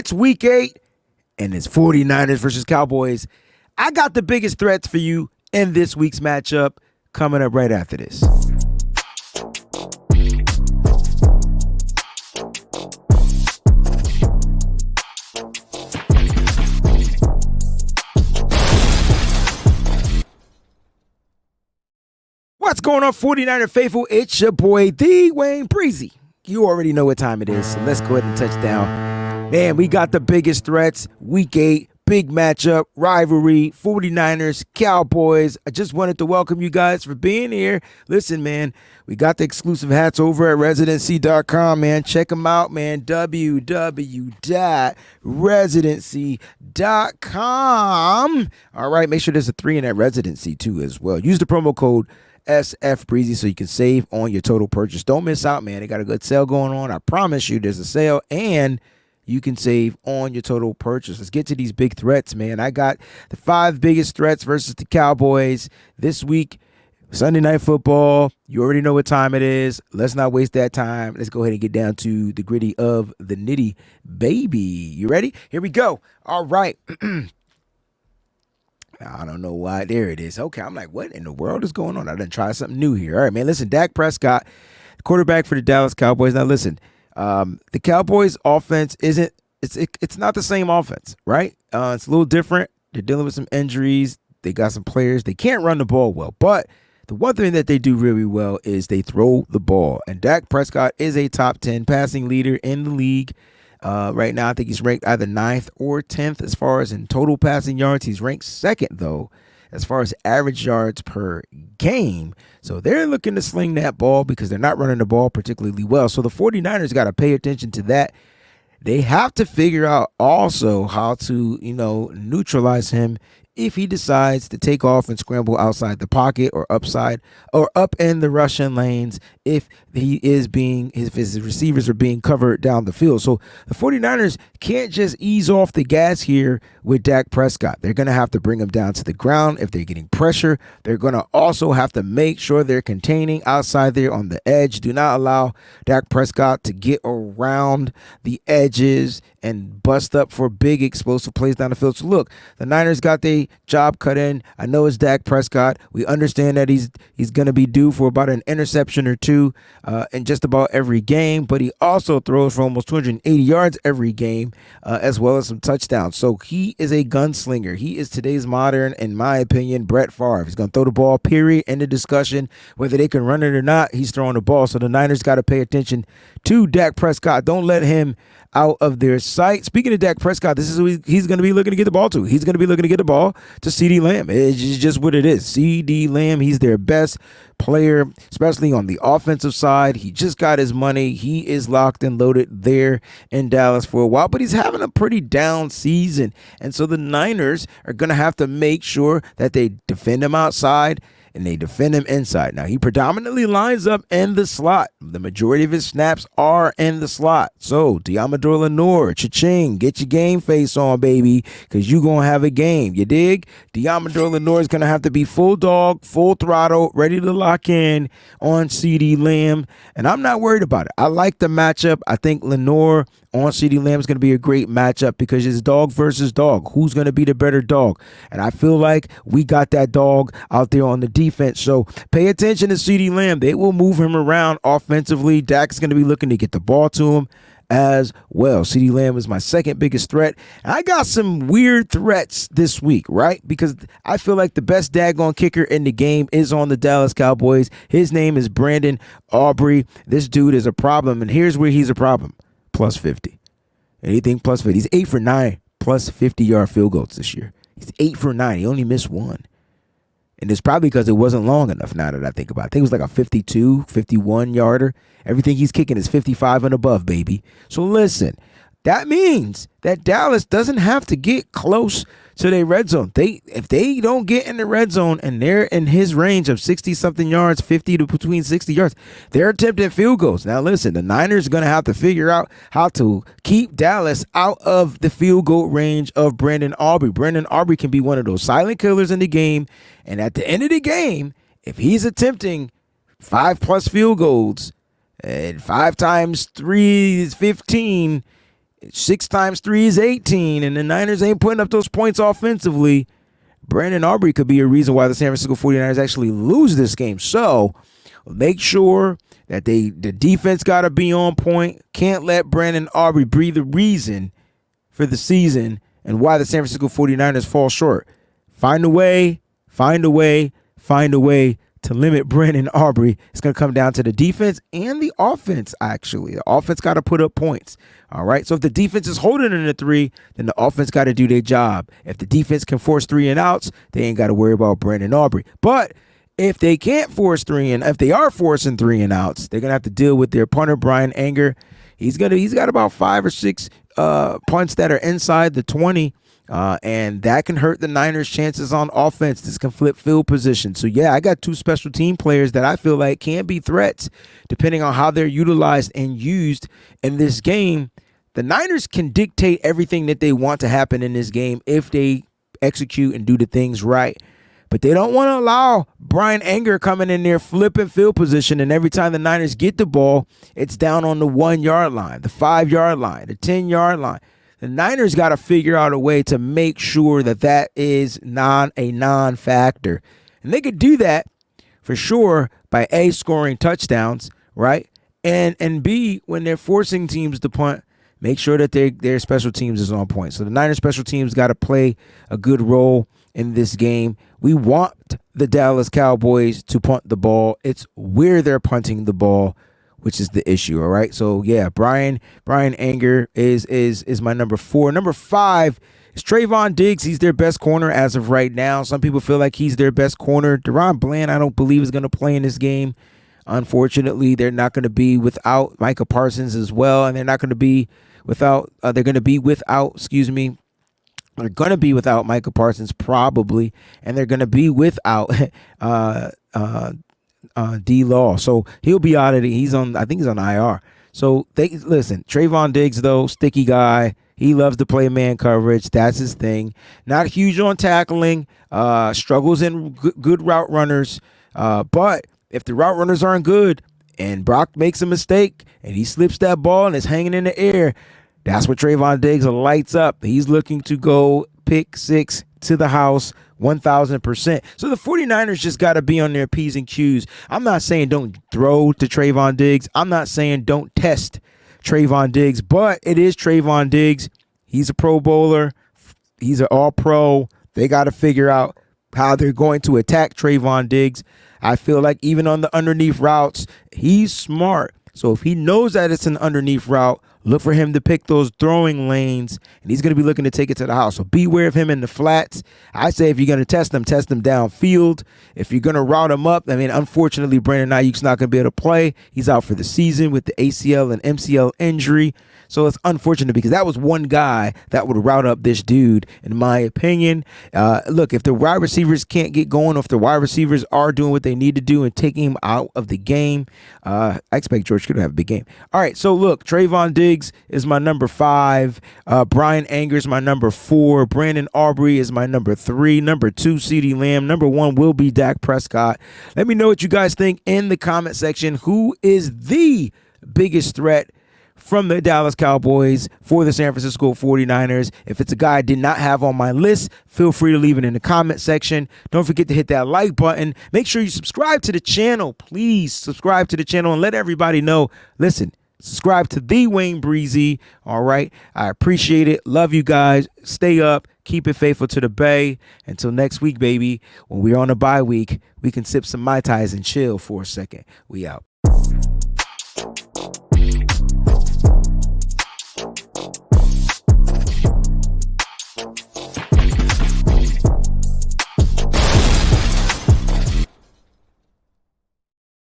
It's week 8, and it's 49ers versus Cowboys. I got the biggest threats for you in this week's matchup coming up right after this. What's going on, 49er faithful? It's your boy, the WayneBreezie. You already know what time it is, so let's go ahead and touch down. Man, we got the biggest threats. Week 8, big matchup, rivalry, 49ers, Cowboys. I just wanted to welcome you guys for being here. Listen, man, we got the exclusive hats over at residency.com, man. Check them out, man. www.residency.com. All right, make sure there's a 3 in that residency, too, as well. Use the promo code SFBreezie so you can save on your total purchase. Don't miss out, man. They got a good sale going on. I promise you there's a sale and you can save on your total purchase. Let's get to these big threats, man. I got the 5 biggest threats versus the Cowboys this week. Sunday Night Football. You already know what time it is. Let's not waste that time. Let's go ahead and get down to the gritty of the nitty, baby. You ready? Here we go. All right. I don't know why. There it is. Okay, I'm like, what in the world is going on? I done try something new here. All right, man. Listen, Dak Prescott, quarterback for the Dallas Cowboys. Now, listen, the Cowboys' offense it's not the same offense, right? It's a little different. They're dealing with some injuries. They got some players. They can't run the ball well, but the one thing that they do really well is they throw the ball. And Dak Prescott is a top 10 passing leader in the league. Right now, I think he's ranked either 9th or 10th as far as in total passing yards. He's ranked 2nd, though, as far as average yards per game. So they're looking to sling that ball because they're not running the ball particularly well. So the 49ers got to pay attention to that. They have to figure out also how to, neutralize him if he decides to take off and scramble outside the pocket or upside or up in the rushing lanes if his receivers are being covered down the field. So the 49ers can't just ease off the gas here with Dak Prescott. They're going to have to bring him down to the ground if they're getting pressure. They're going to also have to make sure they're containing outside there on the edge. Do not allow Dak Prescott to get around the edges and bust up for big explosive plays down the field. So look, the Niners got their job cut in. I know it's Dak Prescott. We understand that he's going to be due for about an interception or two in just about every game, but he also throws for almost 280 yards every game, as well as some touchdowns. So he is a gunslinger. He is today's modern, in my opinion, Brett Favre. He's going to throw the ball, period, end of discussion. Whether they can run it or not, he's throwing the ball. So the Niners got to pay attention to Dak Prescott. Don't let him out of their sight. Speaking of Dak Prescott, this is who he's going to be looking to get the ball to. He's going to be looking to get the ball to CeeDee Lamb. It's just what it is. CeeDee Lamb, he's their best player, especially on the offensive side. He just got his money. He is locked and loaded there in Dallas for a while, but he's having a pretty down season. And so the Niners are going to have to make sure that they defend him outside and they defend him inside. Now, he predominantly lines up in the slot. The majority of his snaps are in the slot. So, Diamador Lenore, cha-ching, get your game face on, baby, because you're going to have a game. You dig? Diamador Lenore is going to have to be full dog, full throttle, ready to lock in on CeeDee Lamb. And I'm not worried about it. I like the matchup. I think Lenore on CeeDee Lamb is going to be a great matchup because it's dog versus dog. Who's going to be the better dog? And I feel like we got that dog out there on the defense. So pay attention to CeeDee Lamb. They will move him around offensively. Dak's going to be looking to get the ball to him as well. CeeDee Lamb is my second biggest threat. And I got some weird threats this week, right? Because I feel like the best daggone kicker in the game is on the Dallas Cowboys. His name is Brandon Aubrey. This dude is a problem, and here's where he's a problem. Plus 50. Anything plus 50. He's 8 for 9 plus 50-yard field goals this year. He's 8 for 9. He only missed one. And it's probably because it wasn't long enough now that I think about it. I think it was like a 52, 51-yarder. Everything he's kicking is 55 and above, baby. So listen, that means that Dallas doesn't have to get close to their red zone. If they don't get in the red zone and they're in his range of 60-something yards, 50 to between 60 yards, they're attempting field goals. Now, listen, the Niners are going to have to figure out how to keep Dallas out of the field goal range of Brandon Aubrey. Brandon Aubrey can be one of those silent killers in the game. And at the end of the game, if he's attempting 5+ field goals and 5 times 3 is 15, 6 times 3 is 18, and the Niners ain't putting up those points offensively. Brandon Aubrey could be a reason why the San Francisco 49ers actually lose this game. So make sure that the defense got to be on point. Can't let Brandon Aubrey be the reason for the season and why the San Francisco 49ers fall short. Find a way to limit Brandon Aubrey. It's going to come down to the defense and the offense, actually. The offense got to put up points. All right. So if the defense is holding in the 3, then the offense got to do their job. If the defense can force 3 and outs, they ain't got to worry about Brandon Aubrey. But if they can't force 3 and if they are forcing 3 and outs, they're going to have to deal with their punter, Bryan Anger. He's got about 5 or 6 punts that are inside the 20. And that can hurt the Niners' chances on offense. This can flip field position. So, yeah, I got 2 special team players that I feel like can be threats depending on how they're utilized and used in this game. The Niners can dictate everything that they want to happen in this game if they execute and do the things right. But they don't want to allow Bryan Anger coming in there flipping field position, and every time the Niners get the ball, it's down on the 1-yard line, the 5-yard line, the 10-yard line. The Niners got to figure out a way to make sure that that is a non-factor. And they could do that for sure by A, scoring touchdowns, right? And B, when they're forcing teams to punt, make sure that their special teams is on point. So the Niners special teams got to play a good role in this game. We want the Dallas Cowboys to punt the ball. It's where they're punting the ball, which is the issue, all right? So, yeah, Bryan Anger is my number 4. Number 5 is Trevon Diggs. He's their best corner as of right now. Some people feel like he's their best corner. Deron Bland, I don't believe, is going to play in this game. Unfortunately, they're not going to be without Micah Parsons as well, and they're going to be without Micah Parsons probably, and they're going to be without D-Law. So he'll be out of it. I think he's on IR. So listen, Trevon Diggs, though, sticky guy. He loves to play man coverage. That's his thing. Not huge on tackling. Struggles in good route runners. But if the route runners aren't good and Brock makes a mistake and he slips that ball and it's hanging in the air, that's what Trevon Diggs lights up. He's looking to go pick 6 to the house 1,000%. So the 49ers just got to be on their P's and Q's. I'm not saying don't throw to Trevon Diggs. I'm not saying don't test Trevon Diggs, but it is Trevon Diggs. He's a Pro Bowler. He's an all-pro. They got to figure out how they're going to attack Trevon Diggs. I feel like even on the underneath routes, he's smart. So if he knows that it's an underneath route, look for him to pick those throwing lanes, and he's going to be looking to take it to the house. So beware of him in the flats. I say if you're going to test him downfield. If you're going to route him up, unfortunately, Brandon Ayuk's not going to be able to play. He's out for the season with the ACL and MCL injury. So it's unfortunate because that was one guy that would route up this dude, in my opinion. Look, if the wide receivers can't get going, or if the wide receivers are doing what they need to do and taking him out of the game, I expect George Kittle to have a big game. All right, so look, Trevon Diggs is my number 5. Bryan Anger is my number 4. Brandon Aubrey is my number 3. Number 2, CeeDee Lamb. Number 1 will be Dak Prescott. Let me know what you guys think in the comment section. Who is the biggest threat from the Dallas Cowboys for the San Francisco 49ers? If it's a guy I did not have on my list, feel free to leave it in the comment section. Don't forget to hit that like button. Make sure you subscribe to the channel. Please subscribe to the channel and let everybody know. Listen, subscribe to the WayneBreezie. All right. I appreciate it. Love you guys. Stay up. Keep it faithful to the Bay. Until next week, baby. When we're on a bye week, we can sip some Mai Tais and chill for a second. We out.